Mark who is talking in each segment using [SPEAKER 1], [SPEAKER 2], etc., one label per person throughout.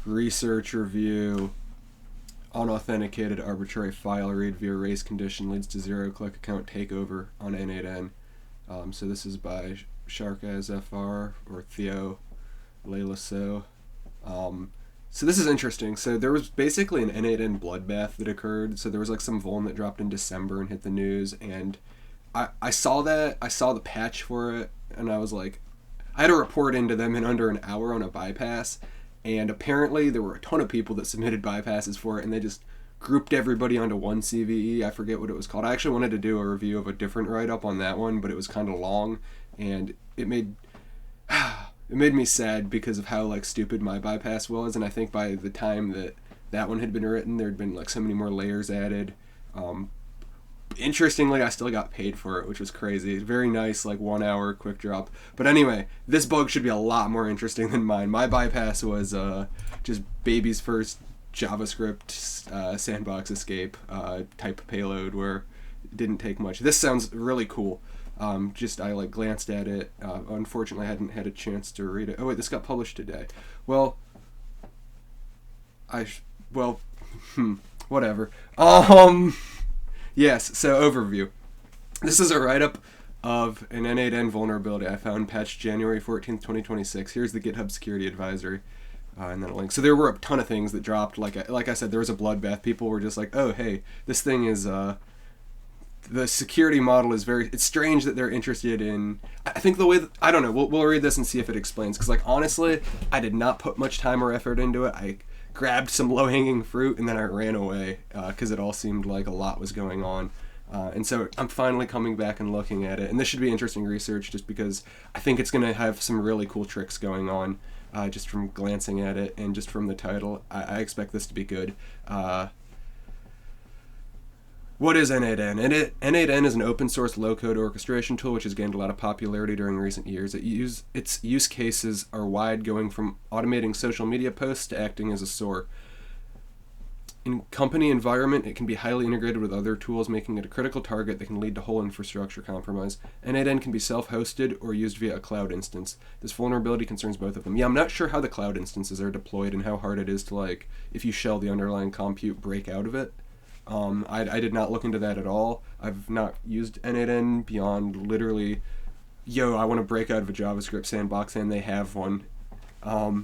[SPEAKER 1] research review. Unauthenticated arbitrary file read via race condition leads to zero-click account takeover on n8n. So this is by SharkazFR or Théo Lelasseux. So this is interesting. So there was basically an n8n bloodbath that occurred. So there was like some vuln that dropped in December and hit the news, and I saw that. I saw the patch for it, and I was like, I had to report into them in under an hour on a bypass. And apparently there were a ton of people that submitted bypasses for it, and they just grouped everybody onto one CVE. I forget what it was called. I actually wanted to do a review of a different write-up on that one, but it was kind of long, and it made me sad because of how like stupid my bypass was. And I think by the time that one had been written, there'd been like so many more layers added. Interestingly, I still got paid for it, which was crazy. Very nice, like 1 hour quick drop. But anyway, this bug should be a lot more interesting than mine. My bypass was just baby's first JavaScript sandbox escape type payload where it didn't take much. This sounds really cool. I like glanced at it. Unfortunately, I hadn't had a chance to read it. Oh wait, this got published today. Well, whatever. Yes, so overview. This is a write-up of an n8n vulnerability I found patched January 14th, 2026. Here's the GitHub security advisory, and then a link. So there were a ton of things that dropped. Like I said, there was a bloodbath. People were just like, oh, hey, this thing is, the security model is it's strange that they're interested in, I think the way, I don't know, we'll read this and see if it explains. Because, like, honestly, I did not put much time or effort into it. I grabbed some low-hanging fruit and then I ran away because it all seemed like a lot was going on. And so I'm finally coming back and looking at it. And this should be interesting research just because I think it's going to have some really cool tricks going on just from glancing at it and just from the title. I expect this to be good. What is n8n? n8n is an open-source low-code orchestration tool which has gained a lot of popularity during recent years. Its use cases are wide, going from automating social media posts to acting as a SOAR. In company environment, it can be highly integrated with other tools, making it a critical target that can lead to whole infrastructure compromise. n8n can be self-hosted or used via a cloud instance. This vulnerability concerns both of them. Yeah, I'm not sure how the cloud instances are deployed and how hard it is to, like, if you shell the underlying compute, break out of it. I did not look into that at all. I've not used n8n beyond literally, I want to break out of a JavaScript sandbox, and they have one. I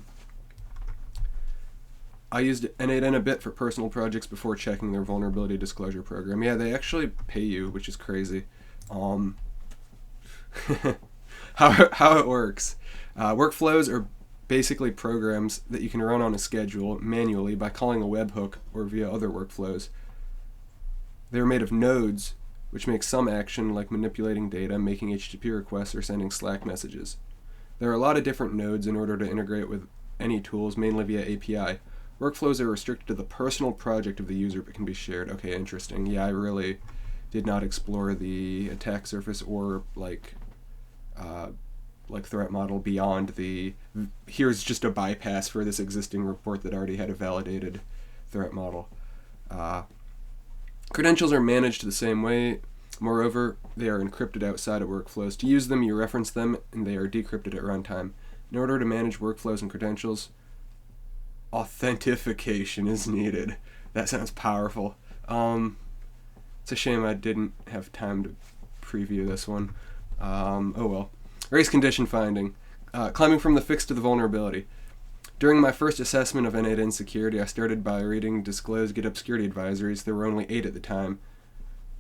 [SPEAKER 1] used n8n a bit for personal projects before checking their vulnerability disclosure program. Yeah, they actually pay you, which is crazy. How it works. Workflows are basically programs that you can run on a schedule manually by calling a webhook or via other workflows. They're made of nodes, which make some action like manipulating data, making HTTP requests, or sending Slack messages. There are a lot of different nodes in order to integrate with any tools, mainly via API. Workflows are restricted to the personal project of the user but can be shared. Okay, interesting. Yeah, I really did not explore the attack surface or like threat model beyond the here's just a bypass for this existing report that already had a validated threat model. Credentials are managed the same way. Moreover, they are encrypted outside of workflows. To use them, you reference them, and they are decrypted at runtime. In order to manage workflows and credentials, authentication is needed. That sounds powerful. It's a shame I didn't have time to preview this one. Oh well. Race condition finding. Climbing from the fix to the vulnerability. During my first assessment of n8n security, I started by reading disclosed GitHub security advisories. There were only 8 at the time,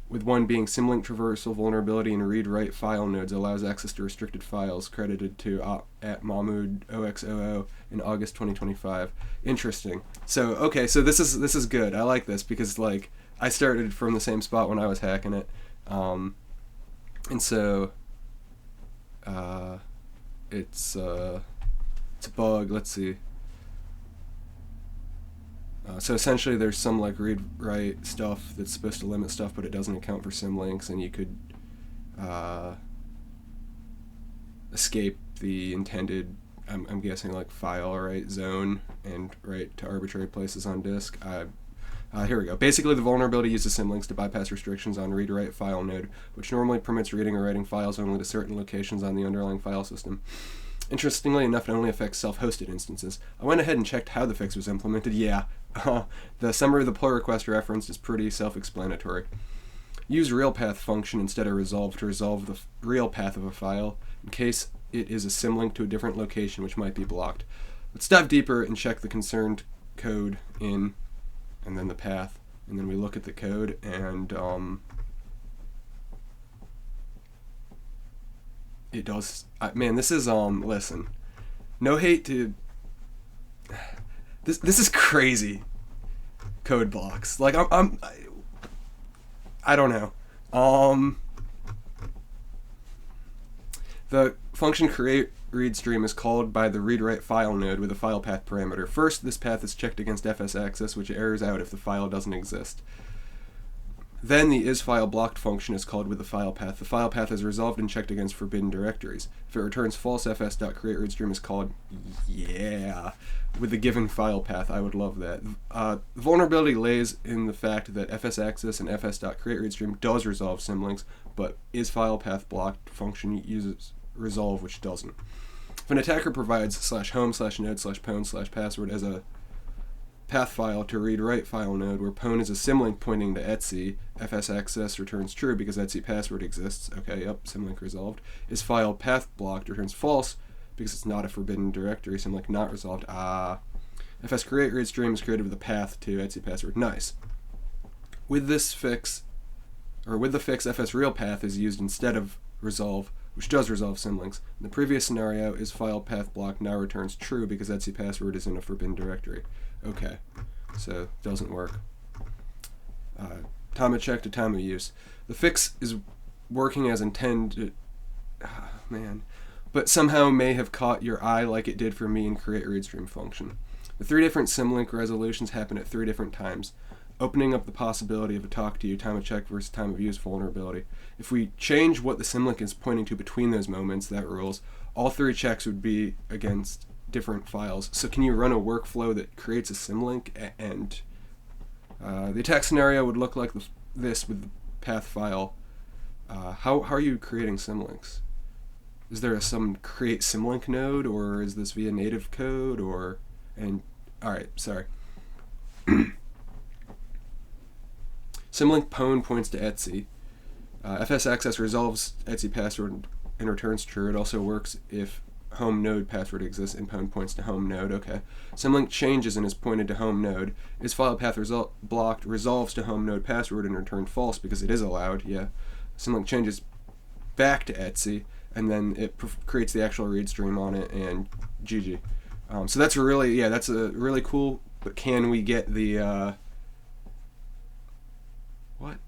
[SPEAKER 1] with one being symlink traversal vulnerability in read-write file nodes allows access to restricted files, credited to at Mahmoud OXOO in August 2025. Interesting. So okay, so this is good. I like this because like I started from the same spot when I was hacking it, and so it's a bug. Let's see. So essentially there's some like read-write stuff that's supposed to limit stuff, but it doesn't account for symlinks, and you could escape the intended, I'm guessing, like file write zone and write to arbitrary places on disk. Here we go. Basically, the vulnerability uses symlinks to bypass restrictions on read-write file node, which normally permits reading or writing files only to certain locations on the underlying file system. Interestingly enough, it only affects self-hosted instances. I went ahead and checked how the fix was implemented. Yeah, the summary of the pull request referenced is pretty self-explanatory. Use realPath function instead of resolve to resolve the real path of a file in case it is a symlink to a different location which might be blocked. Let's dive deeper and check the concerned code in, and then the path, and then we look at the code, and it does. Man, this is listen. No hate to. This is crazy. Code blocks. Like I don't know. The function create read stream is called by the read-write file node with a file path parameter. First, this path is checked against fs access, which errors out if the file doesn't exist. Then the isFileBlocked function is called with the file path. The file path is resolved and checked against forbidden directories. If it returns false, fs.createReadStream is called, yeah, with the given file path. I would love that. The vulnerability lays in the fact that fsaccess and fs.createReadStream does resolve symlinks, but isFilePathBlocked function uses resolve, which doesn't. If an attacker provides /home/node/pwn/password as a path file to read-write file node where pwn is a symlink pointing to etc, fsaccess returns true because etc password exists. Okay, yep, symlink resolved. isFilePathBlocked returns false because it's not a forbidden directory, symlink not resolved. fsCreateReadStream is created with a path to etc password. Nice. With this fix, or with the fix, fsRealPath is used instead of resolve, which does resolve symlinks. In the previous scenario, isFilePathBlocked now returns true because etc password is in a forbidden directory. Okay, so doesn't work. Time of check to time of use. The fix is working as intended, man, but somehow may have caught your eye like it did for me in createReadStream function. The 3 different symlink resolutions happen at 3 different times, opening up the possibility of a TOCTOU time of check versus time of use vulnerability. If we change what the symlink is pointing to between those moments, that rules, all 3 checks would be against different files. So can you run a workflow that creates a symlink? And the attack scenario would look like this with the path file. How are you creating symlinks? Is there some create symlink node, or is this via native code, or alright, sorry. Symlink pwn points to etc. fsaccess resolves etc password and returns true. It also works if home node password exists and pwn points to home node. Okay. Symlink changes and is pointed to home node. isFilePathBlocked resolves to home node password and return false because it is allowed. Yeah. Symlink changes back to etc, and then it creates the actual read stream on it, and GG. So that's a really cool. But can we get the what?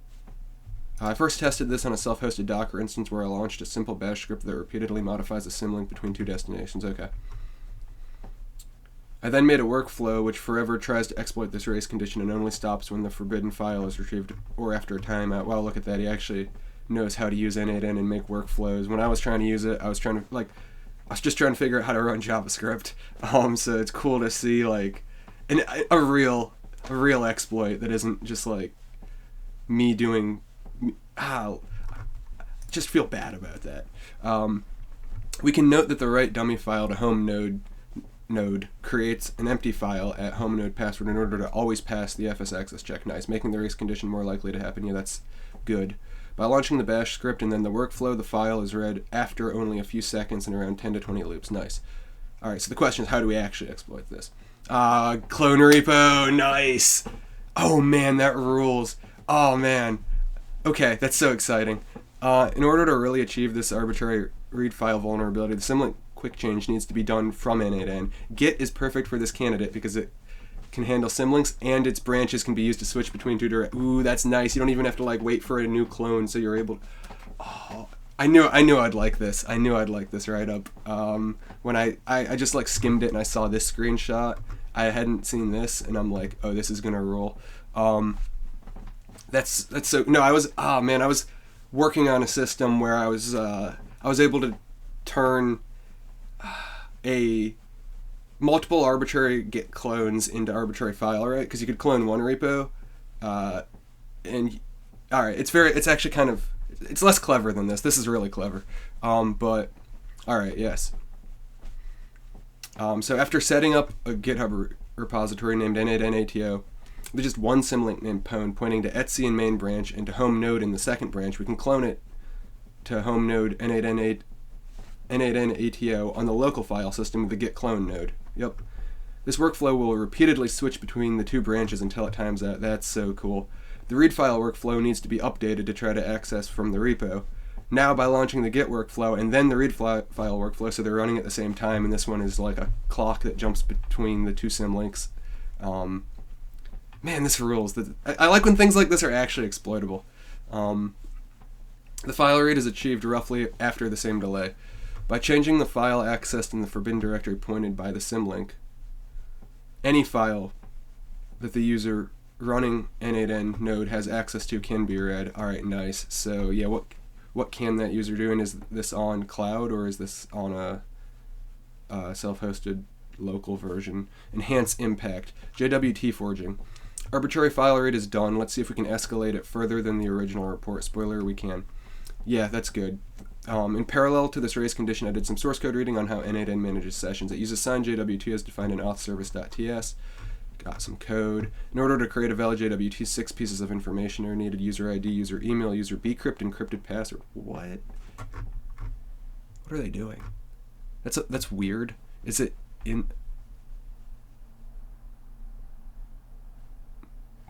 [SPEAKER 1] I first tested this on a self-hosted Docker instance where I launched a simple bash script that repeatedly modifies a symlink between 2 destinations. Okay. I then made a workflow which forever tries to exploit this race condition and only stops when the forbidden file is retrieved or after a timeout. Wow, look at that. He actually knows how to use n8n and make workflows. When I was trying to use it, I was just trying to figure out how to run JavaScript. So it's cool to see like a real exploit that isn't just like me doing. Just feel bad about that. We can note that the write dummy file to home node creates an empty file at home node password in order to always pass the fsaccess check. Nice, making the race condition more likely to happen. Yeah, that's good. By launching the bash script and then the workflow, the file is read after only a few seconds and around 10 to 20 loops. Nice. Alright, so the question is, how do we actually exploit this? Clone repo, nice! Oh man, that rules. Oh man. Okay, that's so exciting. In order to really achieve this arbitrary read file vulnerability, the symlink quick change needs to be done from n8n. Git is perfect for this candidate because it can handle symlinks and its branches can be used to switch between 2 direct. Ooh, that's nice. You don't even have to like wait for a new clone, so you're able to. Oh, I knew I'd like this. I knew I'd like this right up. When I just like skimmed it and I saw this screenshot, I hadn't seen this, and I'm like, oh, this is gonna roll. That's so. No, I was working on a system where I was able to turn a multiple arbitrary Git clones into arbitrary file, right? Because you could clone one repo, and all right, it's actually kind of, it's less clever than this. This is really clever, but all right, yes. So after setting up a GitHub repository named n8n ATO, with just one symlink named pwn pointing to etc in main branch and to home node in the second branch, we can clone it to home node n8n ATO on the local file system with the git clone node. Yep. This workflow will repeatedly switch between the two branches until it times out. That's so cool. The read file workflow needs to be updated to try to access from the repo. Now by launching the git workflow and then the read file workflow, so they're running at the same time, and this one is like a clock that jumps between the two symlinks. Man, this rules. I like when things like this are actually exploitable. The file read is achieved roughly after the same delay. By changing the file accessed in the forbidden directory pointed by the symlink, any file that the user running n8n node has access to can be read. Alright, nice. So yeah, what can that user do? And is this on cloud or is this on a self-hosted local version? Enhance impact. JWT forging. Arbitrary file read is done. Let's see if we can escalate it further than the original report. Spoiler, we can. Yeah, that's good. In parallel to this race condition, I did some source code reading on how n8n manages sessions. It uses signed JWT as defined in authservice.ts. Got some code. In order to create a valid JWT, 6 pieces of information are needed: user ID, user email, user bcrypt, encrypted password. What? What are they doing? That's weird. Is it in...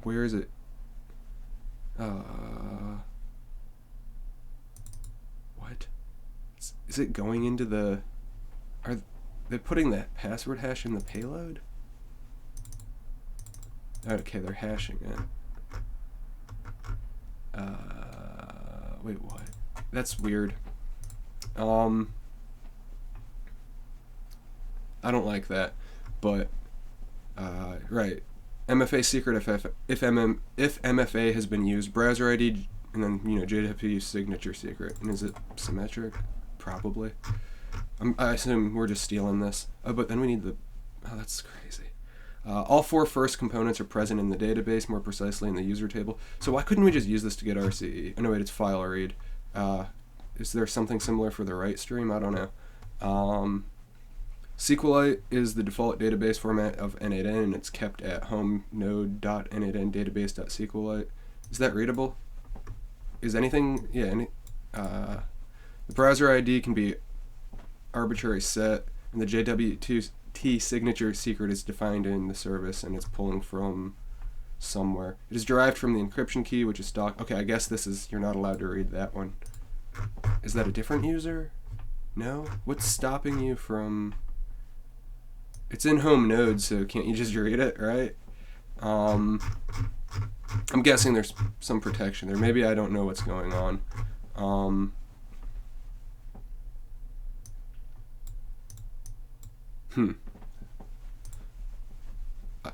[SPEAKER 1] Where is it? What? Is it going into the... Are they putting that password hash in the payload? Okay, they're hashing it. Wait, what? That's weird. I don't like that, but, right. MFA secret if MFA has been used, browser ID, and then, JWT signature secret. And is it symmetric? Probably. I assume we're just stealing this. Oh, but then we need the... Oh, that's crazy. All 4 first components are present in the database, more precisely in the user table. So why couldn't we just use this to get RCE? Oh, no, wait, it's file read. Is there something similar for the write stream? I don't know. SQLite is the default database format of n8n, and it's kept at home node.n8n database.sqlite. Is that readable? Is anything... Yeah, the browser ID can be arbitrary set, and the JWT signature secret is defined in the service, and it's pulling from somewhere. It is derived from the encryption key, which is stock... Okay, I guess this is... You're not allowed to read that one. Is that a different user? No? What's stopping you from... It's in home node, so can't you just read it, right? I'm guessing there's some protection there. Maybe I don't know what's going on.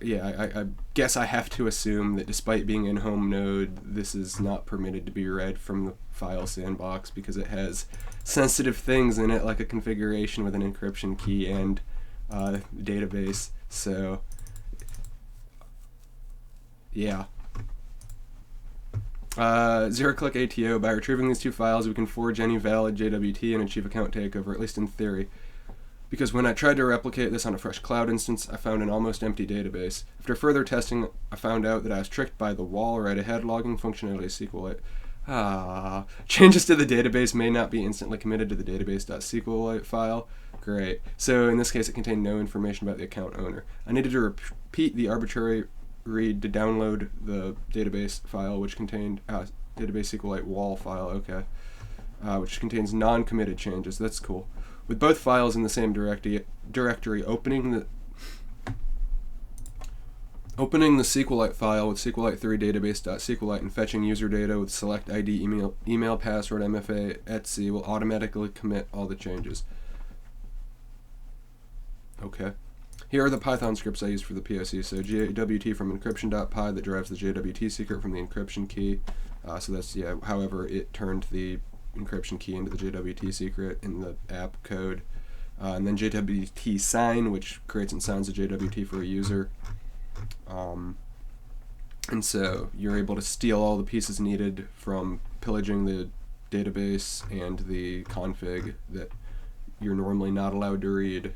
[SPEAKER 1] Yeah, I guess I have to assume that despite being in home node, this is not permitted to be read from the file sandbox because it has sensitive things in it, like a configuration with an encryption key and database. So, yeah. Zero-click ATO. By retrieving these 2 files, we can forge any valid JWT and achieve account takeover, at least in theory. Because when I tried to replicate this on a fresh cloud instance, I found an almost empty database. After further testing, I found out that I was tricked by the wall write-ahead logging functionality of SQLite. Changes to the database may not be instantly committed to the database.sqlite file. Great. So in this case, it contained no information about the account owner. I needed to repeat the arbitrary read to download the database file, which contained database SQLite wall file. Okay, which contains non-committed changes. That's cool. With both files in the same directory, opening the SQLite file with SQLite3 database.sqlite and fetching user data with select ID, email, password, MFA, etc. will automatically commit all the changes. Okay. Here are the Python scripts I used for the POC. So JWT from encryption.py that derives the JWT secret from the encryption key. So that's, yeah, however it turned the encryption key into the JWT secret in the app code. And then JWT sign, which creates and signs a JWT for a user. And so you're able to steal all the pieces needed from pillaging the database and the config that you're normally not allowed to read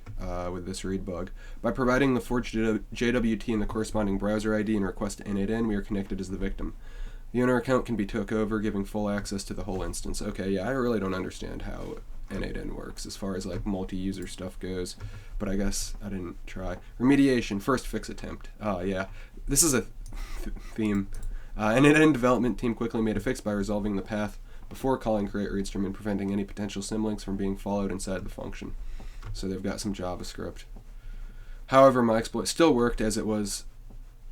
[SPEAKER 1] with this read bug. By providing the forged JWT and the corresponding browser ID and request to n8n, we are connected as the victim. The owner account can be took over, giving full access to the whole instance. Okay, yeah, I really don't understand how n8n works as far as like multi-user stuff goes, but I guess I didn't try. Remediation, first fix attempt. Yeah, this is a theme. N8n development team quickly made a fix by resolving the path before calling create read stream and preventing any potential symlinks from being followed inside the function. So they've got some JavaScript. However, my exploit still worked as it was,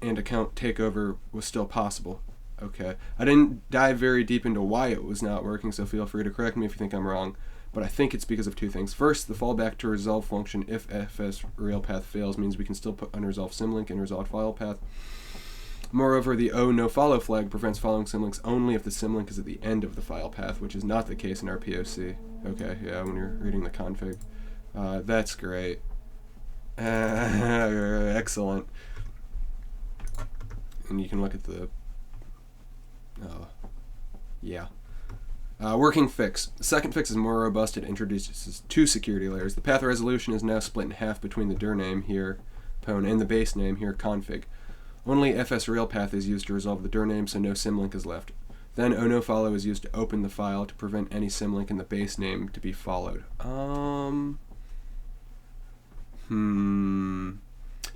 [SPEAKER 1] and account takeover was still possible. Okay, I didn't dive very deep into why it was not working, so feel free to correct me if you think I'm wrong, but I think it's because of two things. First, the fallback to resolve function if fs real path fails means we can still put unresolved symlink in resolved file path. Moreover, the no follow flag prevents following symlinks only if the symlink is at the end of the file path, which is not the case in our POC. Okay, yeah, when you're reading the config. That's great. Excellent. And you can look at the... yeah. Working fix. The second fix is more robust. It introduces two security layers. The path resolution is now split in half between the dir name here, pwn, and the base name here, config. Only fsRealPath is used to resolve the dir name, so no symlink is left. Then nofollow is used to open the file to prevent any symlink in the base name to be followed.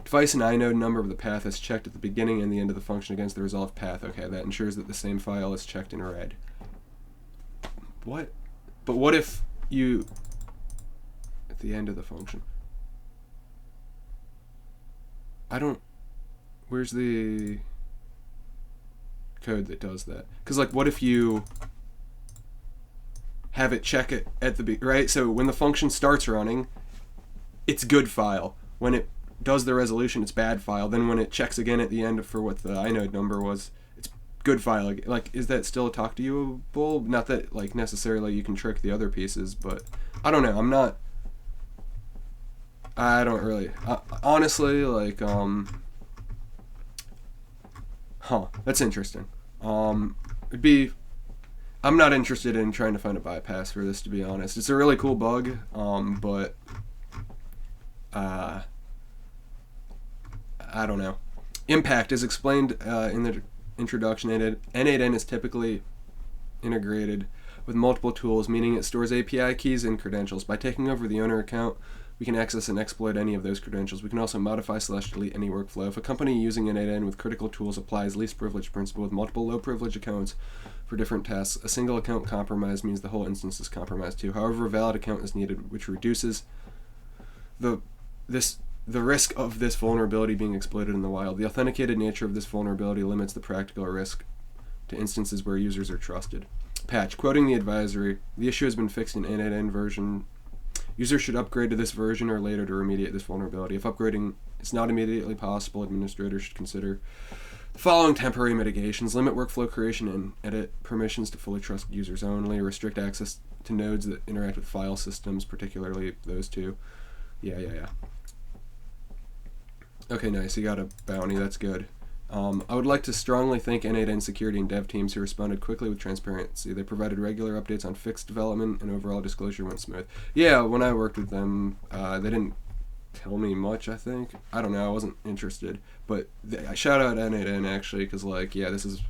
[SPEAKER 1] Device and inode number of the path is checked at the beginning and the end of the function against the resolved path. Okay, that ensures that the same file is checked in red. What? But what if you... at the end of the function? I don't... Where's the code that does that? Because, like, what if you have it check it at the right? So when the function starts running, it's good file. When it does the resolution, it's bad file. Then when it checks again at the end for what the inode number was, it's good file. Like, is that still TOCTOU-able? Not that, like, necessarily you can trick the other pieces, but I don't know. I don't really. Honestly, like, that's interesting. It'd be... I'm not interested in trying to find a bypass for this, to be honest. It's a really cool bug, but... I don't know. Impact is explained in the introduction. n8n is typically integrated with multiple tools, meaning it stores API keys and credentials. By taking over the owner account, we can access and exploit any of those credentials. We can also modify/delete any workflow. If a company using n8n with critical tools applies least privilege principle with multiple low privilege accounts for different tasks, a single account compromise means the whole instance is compromised too. However, a valid account is needed, which reduces the risk of this vulnerability being exploited in the wild. The authenticated nature of this vulnerability limits the practical risk to instances where users are trusted. Patch. Quoting the advisory, the issue has been fixed in n8n version. Users should upgrade to this version or later to remediate this vulnerability. If upgrading is not immediately possible, administrators should consider the following temporary mitigations. Limit workflow creation and edit permissions to fully trusted users only. Restrict access to nodes that interact with file systems, particularly those two. Yeah. Okay, nice. You got a bounty. That's good. I would like to strongly thank n8n security and dev teams who responded quickly with transparency. They provided regular updates on fixed development, and overall disclosure went smooth. Yeah, when I worked with them, they didn't tell me much, I think. I don't know. I wasn't interested. But I shout out n8n, actually, because, like, yeah, this is...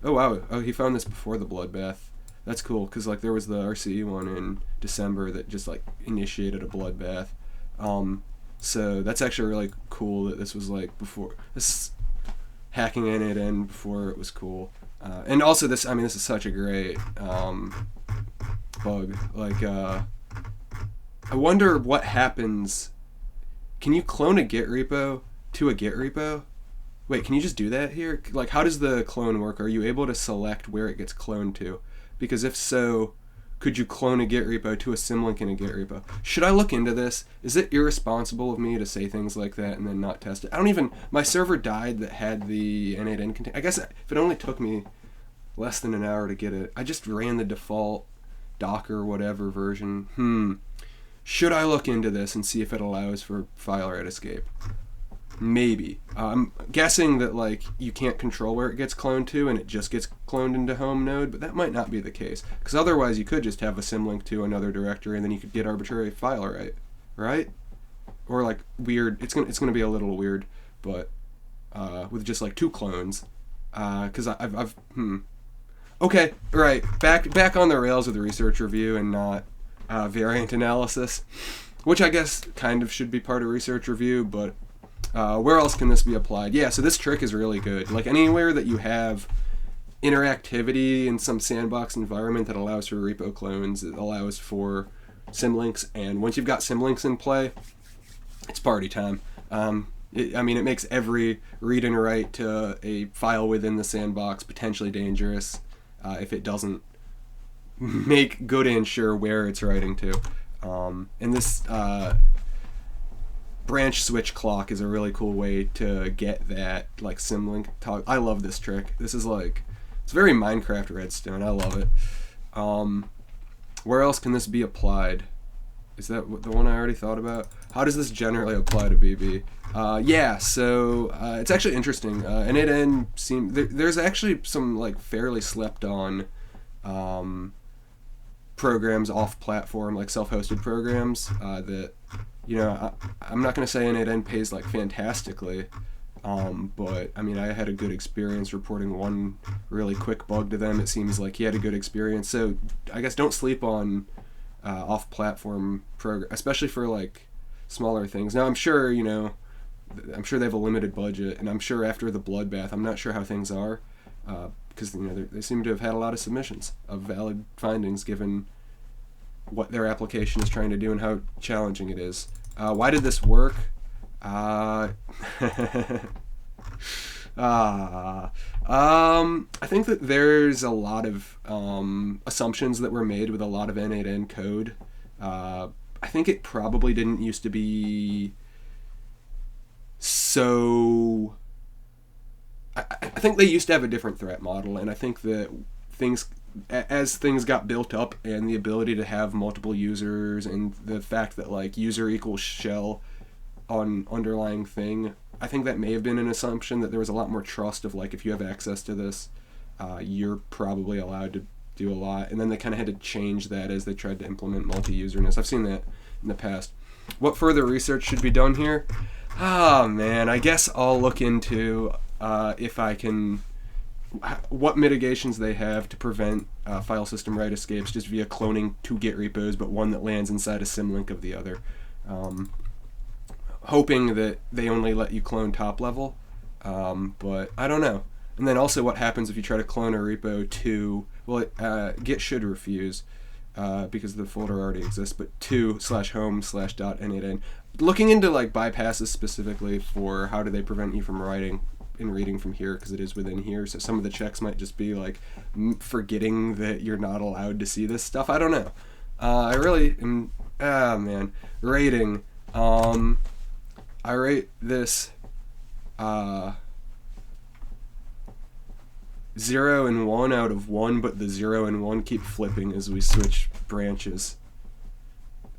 [SPEAKER 1] Oh, wow. Oh, he found this before the bloodbath. That's cool, because, like, there was the RCE one in December that just, like, initiated a bloodbath. So that's actually really cool that this was, like, before... This is hacking n8n before it was cool. And also this is such a great bug. Like, I wonder what happens. Can you clone a Git repo to a Git repo? Wait, can you just do that here? Like, how does the clone work? Are you able to select where it gets cloned to? Because if so, could you clone a Git repo to a symlink in a Git repo? Should I look into this? Is it irresponsible of me to say things like that and then not test it? My server died that had the n8n container. I guess if it only took me less than an hour to get it, I just ran the default Docker whatever version. Should I look into this and see if it allows for file write escape? Maybe. I'm guessing that like you can't control where it gets cloned to and it just gets cloned into home node, but that might not be the case. Because otherwise you could just have a symlink to another directory and then you could get arbitrary file right? Or like weird, it's gonna be a little weird, but with just like 2 clones. Because Okay, right. Back on the rails with the research review and not variant analysis, which I guess kind of should be part of research review, but where else can this be applied? Yeah, so this trick is really good. Like anywhere that you have interactivity in some sandbox environment that allows for repo clones, it allows for symlinks, and once you've got symlinks in play, it's party time. It makes every read and write to a file within the sandbox potentially dangerous if it doesn't make good and sure where it's writing to. And this branch switch clock is a really cool way to get that like symlink talk. I love this trick. This is like, it's very Minecraft Redstone. I love it. Where else can this be applied? Is that the one I already thought about? How does this generally apply to BB? Yeah, so it's actually interesting. N8n there's actually some like fairly slept on programs off platform, like self-hosted programs that, you know, I'm not going to say N8n pays like fantastically, but I mean, I had a good experience reporting one really quick bug to them. It seems like he had a good experience. So I guess don't sleep on off-platform program, especially for like smaller things. Now I'm sure, you know, they have a limited budget, and I'm sure after the bloodbath, I'm not sure how things are, because you know they seem to have had a lot of submissions of valid findings given what their application is trying to do and how challenging it is. Why did this work? I think that there's a lot of assumptions that were made with a lot of n8n code. I think it probably didn't used to be so... I think they used to have a different threat model, and I think that as things got built up and the ability to have multiple users and the fact that like user equals shell on underlying thing, I think that may have been an assumption that there was a lot more trust of like, if you have access to this, you're probably allowed to do a lot. And then they kind of had to change that as they tried to implement multi-userness. I've seen that in the past. What further research should be done here? Man, I guess I'll look into if I can, what mitigations they have to prevent file system write escapes just via cloning 2 Git repos, but one that lands inside a symlink of the other. Hoping that they only let you clone top level, but I don't know. And then also what happens if you try to clone a repo to, well, Git should refuse because the folder already exists, but to/home/.n8n. Looking into like bypasses specifically for how do they prevent you from writing and reading from here, because it is within here, so some of the checks might just be like forgetting that you're not allowed to see this stuff. I don't know. I really am, man, rating. I rate this 0 and 1 out of 1, but the 0 and 1 keep flipping as we switch branches.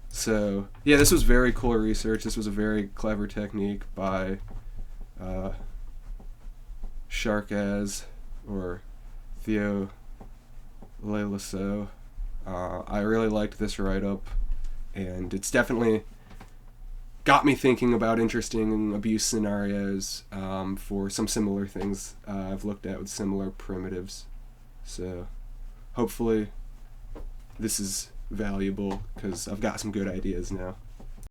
[SPEAKER 1] So yeah, this was very cool research. This was a very clever technique by Sharkaz or Théo Lelasseux. I really liked this write-up, and it's definitely got me thinking about interesting abuse scenarios for some similar things I've looked at with similar primitives. So hopefully this is valuable because I've got some good ideas now.